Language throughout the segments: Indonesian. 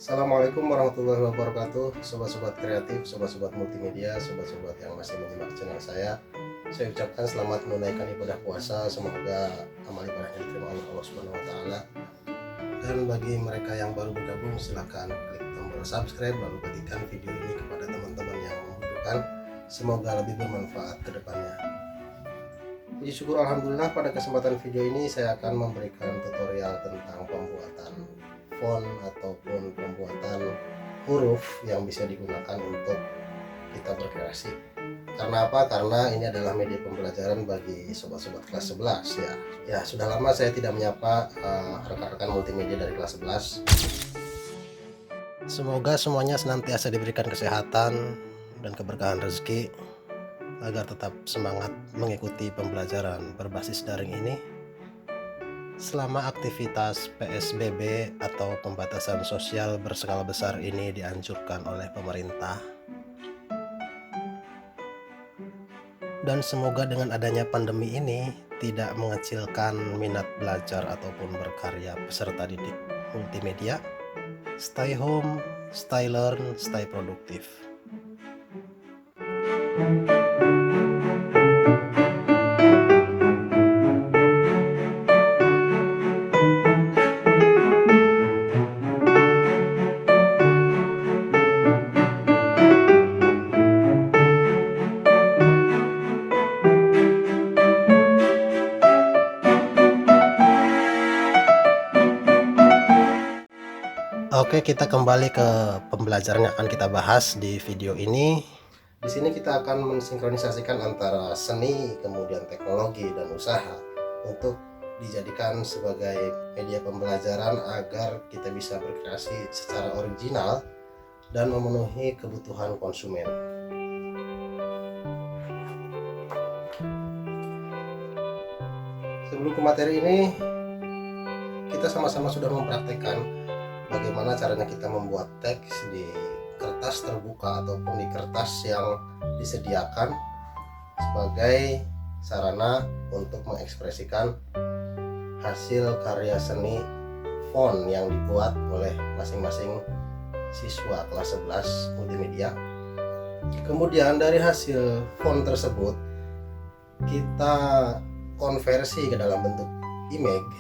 Assalamualaikum warahmatullahi wabarakatuh, sobat-sobat kreatif, sobat-sobat multimedia, sobat-sobat yang masih menyimak channel saya. Saya ucapkan selamat menunaikan ibadah puasa, semoga amal ibadahnya diterima oleh Allah Subhanahu wa taala. Dan bagi mereka yang baru bergabung, silakan klik tombol subscribe lalu bagikan video ini kepada teman-teman yang membutuhkan. Semoga lebih bermanfaat ke depannya. Puji syukur alhamdulillah, pada kesempatan video ini saya akan memberikan tutorial tentang pembuatan font ataupun pembuatan huruf yang bisa digunakan untuk kita berkreasi. Karena apa? Karena ini adalah media pembelajaran bagi sobat-sobat kelas 11 ya. Ya, sudah lama saya tidak menyapa rekan-rekan multimedia dari kelas 11. Semoga semuanya senantiasa diberikan kesehatan dan keberkahan rezeki agar tetap semangat mengikuti pembelajaran berbasis daring ini selama aktivitas PSBB atau pembatasan sosial berskala besar ini dianjurkan oleh pemerintah. Dan semoga dengan adanya pandemi ini tidak mengecilkan minat belajar ataupun berkarya peserta didik multimedia. Stay home, stay learn, stay produktif. Oke, kita kembali ke pembelajaran yang akan kita bahas di video ini. Di sini kita akan mensinkronisasikan antara seni, kemudian teknologi dan usaha untuk dijadikan sebagai media pembelajaran agar kita bisa berkreasi secara original dan memenuhi kebutuhan konsumen. Sebelum ke materi ini, kita sama-sama sudah mempraktekkan bagaimana caranya kita membuat teks di kertas terbuka ataupun di kertas yang disediakan sebagai sarana untuk mengekspresikan hasil karya seni font yang dibuat oleh masing-masing siswa kelas 11 multimedia. Kemudian dari hasil font tersebut kita konversi ke dalam bentuk image,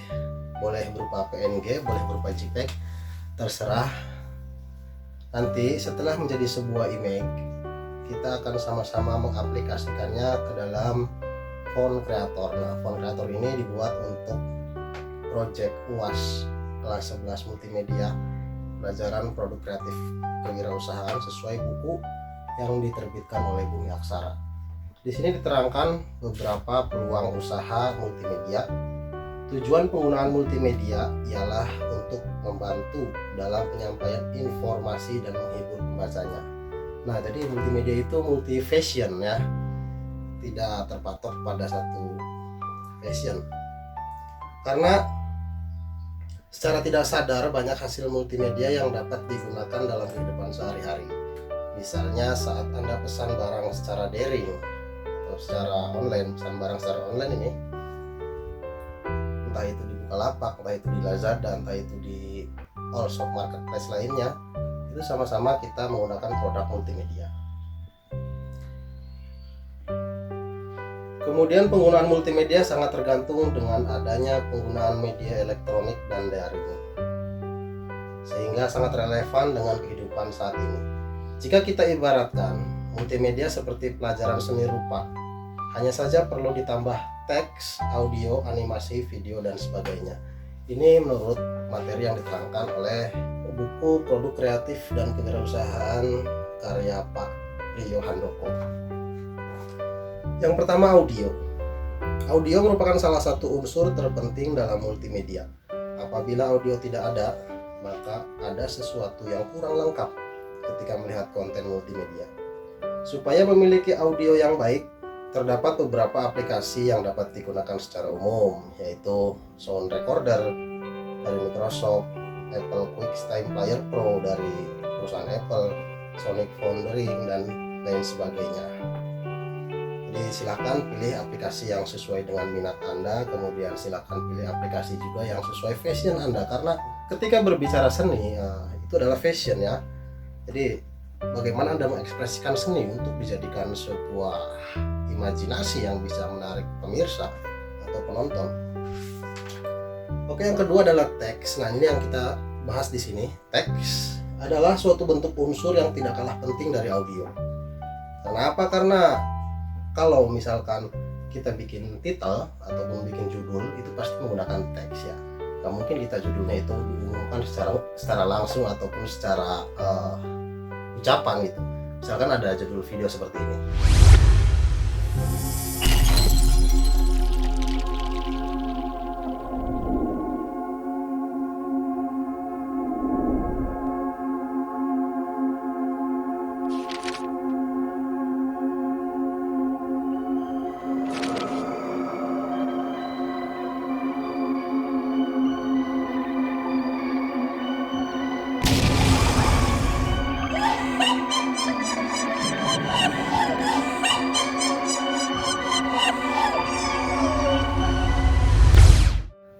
boleh berupa PNG, boleh berupa JPEG, terserah. Nanti setelah menjadi sebuah image, kita akan sama-sama mengaplikasikannya ke dalam font creator. Nah, font creator ini dibuat untuk project UAS kelas 11 multimedia, pelajaran produk kreatif kewirausahaan sesuai buku yang diterbitkan oleh Bumi Aksara. Di sini diterangkan beberapa peluang usaha multimedia. Tujuan penggunaan multimedia ialah untuk membantu dalam penyampaian informasi dan menghibur pembacanya. Nah, jadi multimedia itu multi fashion ya, tidak terpatok pada satu fashion. Karena secara tidak sadar banyak hasil multimedia yang dapat digunakan dalam kehidupan sehari-hari. Misalnya saat Anda pesan barang secara daring atau secara online, pesan barang secara online ini, entah itu di Bukalapak, entah itu di Lazada, entah itu di all shop marketplace lainnya, itu sama-sama kita menggunakan produk multimedia. Kemudian penggunaan multimedia sangat tergantung dengan adanya penggunaan media elektronik dan daring, sehingga sangat relevan dengan kehidupan saat ini. Jika kita ibaratkan multimedia seperti pelajaran seni rupa, hanya saja perlu ditambah teks, audio, animasi, video, dan sebagainya. Ini menurut materi yang diterangkan oleh buku Produk Kreatif dan Kewirausahaan karya Pak Rio Handoko. Yang pertama, audio. Audio merupakan salah satu unsur terpenting dalam multimedia. Apabila audio tidak ada, maka ada sesuatu yang kurang lengkap ketika melihat konten multimedia. Supaya memiliki audio yang baik, terdapat beberapa aplikasi yang dapat digunakan secara umum, yaitu Sound Recorder dari Microsoft, Apple QuickTime Player Pro dari perusahaan Apple, Sonic Foundry, dan lain sebagainya. Jadi silakan pilih aplikasi yang sesuai dengan minat Anda, kemudian silakan pilih aplikasi juga yang sesuai fashion Anda, karena ketika berbicara seni, itu adalah fashion ya. Jadi bagaimana Anda mengekspresikan seni untuk dijadikan sebuah imajinasi yang bisa menarik pemirsa atau penonton. Oke, yang kedua adalah teks. Nah, ini yang kita bahas di sini. Teks adalah suatu bentuk unsur yang tidak kalah penting dari audio. Kenapa? Karena kalau misalkan kita bikin title ataupun bikin judul itu pasti menggunakan teks ya. Gak mungkin kita judulnya itu diumumkan secara langsung ataupun secara ucapan gitu. Misalkan ada judul video seperti ini.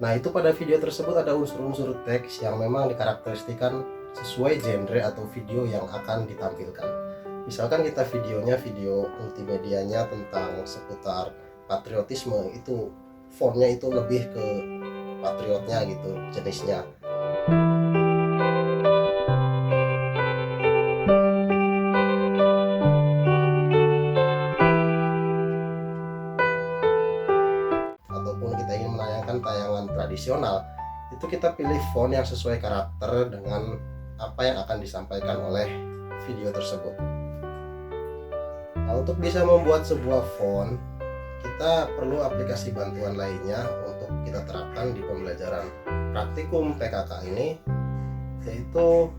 Nah, itu pada video tersebut ada unsur-unsur teks yang memang dikarakteristikan sesuai genre atau video yang akan ditampilkan. Misalkan kita videonya video multimedianya tentang seputar patriotisme, itu fontnya itu lebih ke patriotnya gitu jenisnya. Ataupun kita ingin menayangkan tayangan tradisional, itu kita pilih font yang sesuai karakter dengan apa yang akan disampaikan oleh video tersebut. Nah, untuk bisa membuat sebuah font, kita perlu aplikasi bantuan lainnya untuk kita terapkan di pembelajaran praktikum PKK ini, yaitu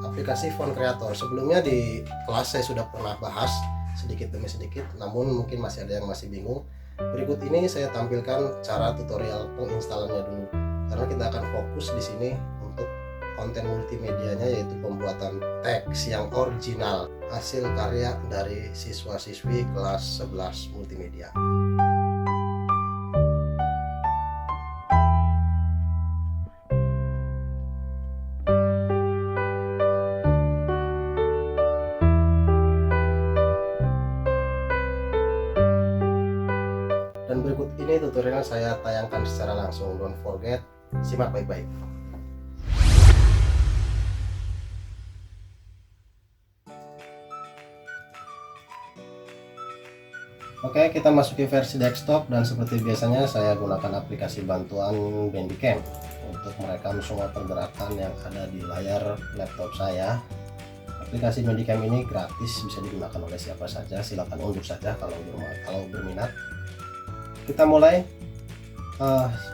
aplikasi Font Creator. Sebelumnya di kelas saya sudah pernah bahas sedikit demi sedikit, namun mungkin masih ada yang masih bingung. Berikut ini saya tampilkan cara tutorial penginstalannya dulu, karena kita akan fokus di sini untuk konten multimedianya, yaitu pembuatan teks yang original hasil karya dari siswa-siswi kelas 11 multimedia. Dan berikut ini tutorialnya saya tayangkan secara langsung. Don't forget, simak baik-baik. Oke, kita masuki versi desktop dan seperti biasanya saya gunakan aplikasi bantuan Bandicam untuk merekam semua pergerakan yang ada di layar laptop saya. Aplikasi Bandicam ini gratis, bisa digunakan oleh siapa saja, silakan unduh saja kalau berminat. Kita mulai.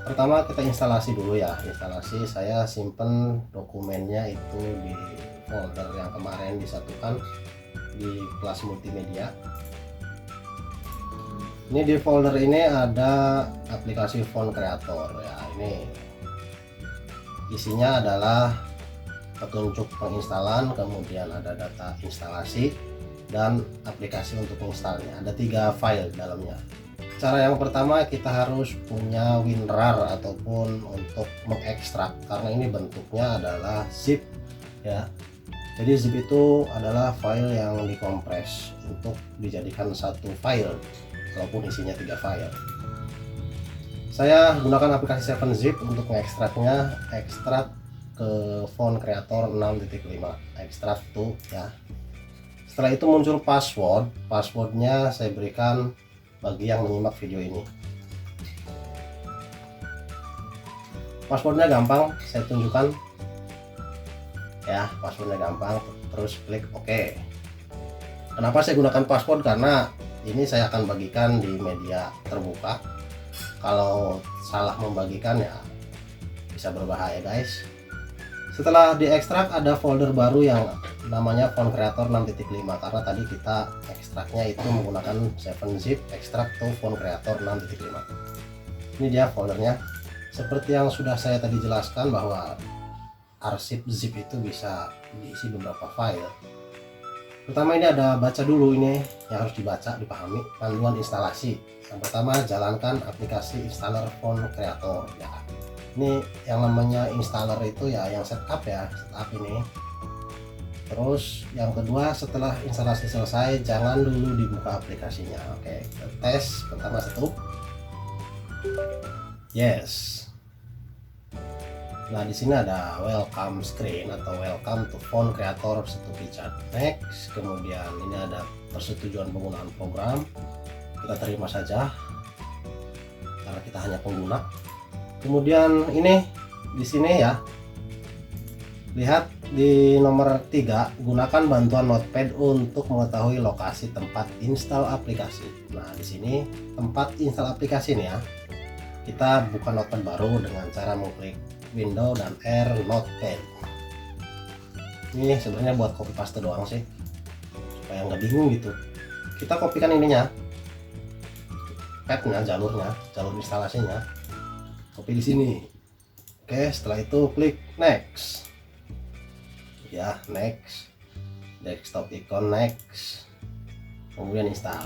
Pertama kita instalasi dulu ya. Instalasi, saya simpen dokumennya itu di folder yang kemarin disatukan di kelas multimedia. Ini di folder ini ada aplikasi Font Creator ya. Ini isinya adalah petunjuk penginstalan, kemudian ada data instalasi dan aplikasi untuk menginstalnya. Ada 3 file dalamnya. Cara yang pertama, kita harus punya WinRAR ataupun untuk mengekstrak, karena ini bentuknya adalah zip ya. Jadi zip itu adalah file yang dikompres untuk dijadikan satu file walaupun isinya 3 file. Saya gunakan aplikasi 7zip untuk mengekstraknya, ekstrak ke Font Creator 6.5, ekstrak tuh ya. Setelah itu muncul passwordnya saya berikan bagi yang menyimak video ini. Passwordnya gampang, saya tunjukkan ya. Passwordnya gampang, terus klik OK. Kenapa saya gunakan password? Karena ini saya akan bagikan di media terbuka. Kalau salah membagikan ya bisa berbahaya guys. Setelah diekstrak ada folder baru yang namanya Font Creator 6.5, karena tadi kita ekstraknya itu menggunakan 7zip ekstrak to Font Creator 6.5. Ini dia foldernya. Seperti yang sudah saya tadi jelaskan bahwa arsip zip itu bisa diisi beberapa file. Pertama ini ada baca dulu, ini yang harus dibaca, dipahami panduan instalasi. Yang pertama, jalankan aplikasi installer Font Creator ya. Ini yang namanya installer itu ya yang setup ya, setup ini Terus yang kedua, setelah instalasi selesai jangan dulu dibuka aplikasinya. Oke, kita tes pertama satu. Yes. Nah, di sini ada welcome screen atau welcome to phone creator satu Richard. Next. Kemudian ini ada persetujuan penggunaan program. Kita terima saja karena kita hanya pengguna. Kemudian ini di sini ya. Lihat di nomor 3, gunakan bantuan notepad untuk mengetahui lokasi tempat install aplikasi. Nah, di sini tempat install aplikasi nih ya. Kita buka notepad baru dengan cara mengklik Windows dan R notepad. Ini sebenarnya buat copy paste doang sih, supaya nggak bingung gitu. Kita kopikan ininya, padnya, jalur instalasinya, copy di sini. Oke, setelah itu klik next. Ya, next, desktop icon next, kemudian install.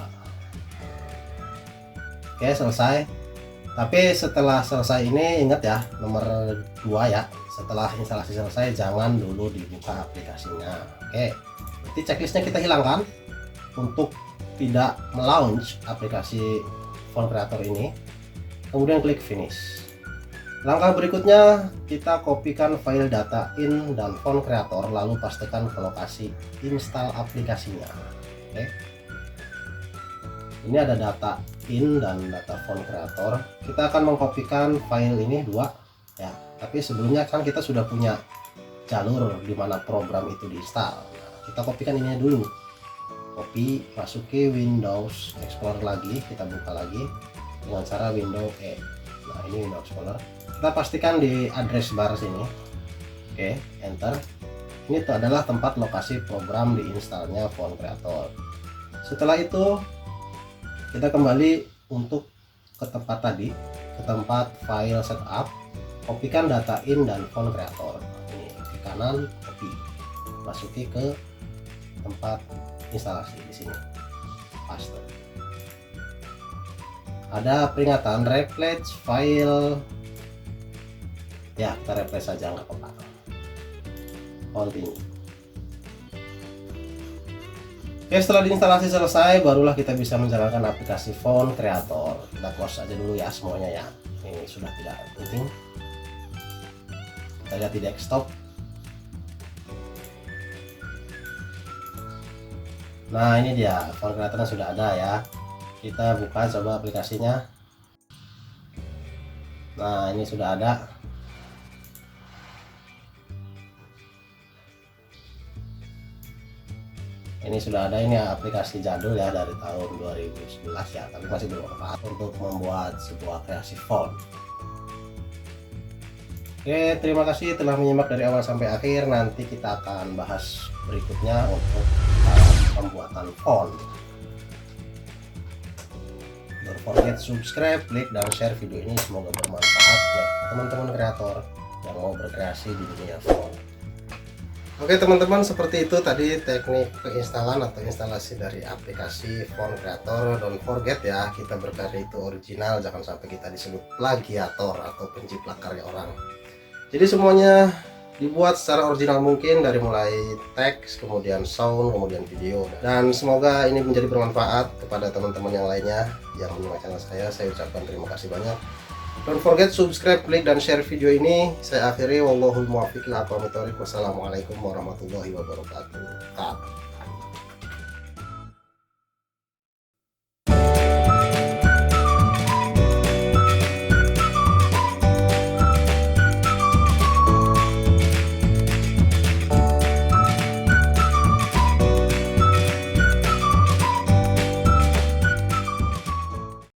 Oke, selesai. Tapi setelah selesai ini ingat ya, nomor 2 ya, setelah instalasi selesai jangan dulu dibuka aplikasinya. Oke, berarti checklistnya kita hilangkan untuk tidak melaunch aplikasi Phone Creator ini. Kemudian klik finish. Langkah berikutnya, kita kopikan file data in dan Phone Creator lalu pastikan ke lokasi install aplikasinya. Oke. Ini ada data in dan data Phone Creator. Kita akan mengkopikan file ini 2 ya. Tapi sebelumnya kan kita sudah punya jalur di mana program itu diinstal. Nah, kita kopikan ini dulu. Copy, masuki Windows Explorer lagi, kita buka lagi dengan cara Windows E. Nah, ini Windows Explorer. Kita pastikan di address bar sini. Oke, enter. Ini tuh adalah tempat lokasi program diinstalnya Phone Creator. Setelah itu kita kembali untuk ke tempat tadi, ke tempat file setup, kopikan data in dan Phone Creator. Ini di kanan, copy, masuki ke tempat instalasi di sini, paste. Ada peringatan replace file. Ya, kita replace saja, nggak apa-apa. Continue. Oke, setelah diinstalasi selesai, barulah kita bisa menjalankan aplikasi Phone Creator. Kita close aja dulu ya semuanya ya. Ini sudah tidak penting. Kita lihat di desktop. Nah, ini dia, Phone Creator sudah ada ya. Kita buka coba aplikasinya. Nah, ini sudah ada. Ini sudah ada, ini aplikasi jadul ya dari tahun 2011 ya, tapi masih bermanfaat untuk membuat sebuah kreasi phone. Oke, terima kasih telah menyimak dari awal sampai akhir. Nanti kita akan bahas berikutnya untuk pembuatan phone. Don't forget subscribe, like, dan share video ini. Semoga bermanfaat buat teman-teman kreator yang mau berkreasi di dunia phone. Oke teman-teman, seperti itu tadi teknik penginstalan atau instalasi dari aplikasi Phone Creator. Don't forget ya, kita berkarya itu original, jangan sampai kita disebut plagiator atau penciplak karya orang. Jadi semuanya dibuat secara original mungkin, dari mulai teks, kemudian sound, kemudian video. Dan semoga ini menjadi bermanfaat kepada teman-teman yang lainnya yang menonton channel saya. Saya ucapkan terima kasih banyak. Don't forget subscribe, klik, dan share video ini. Saya akhiri, wallahul muwaffiq ila aqwamit thoriq. Wassalamualaikum warahmatullahi wabarakatuh.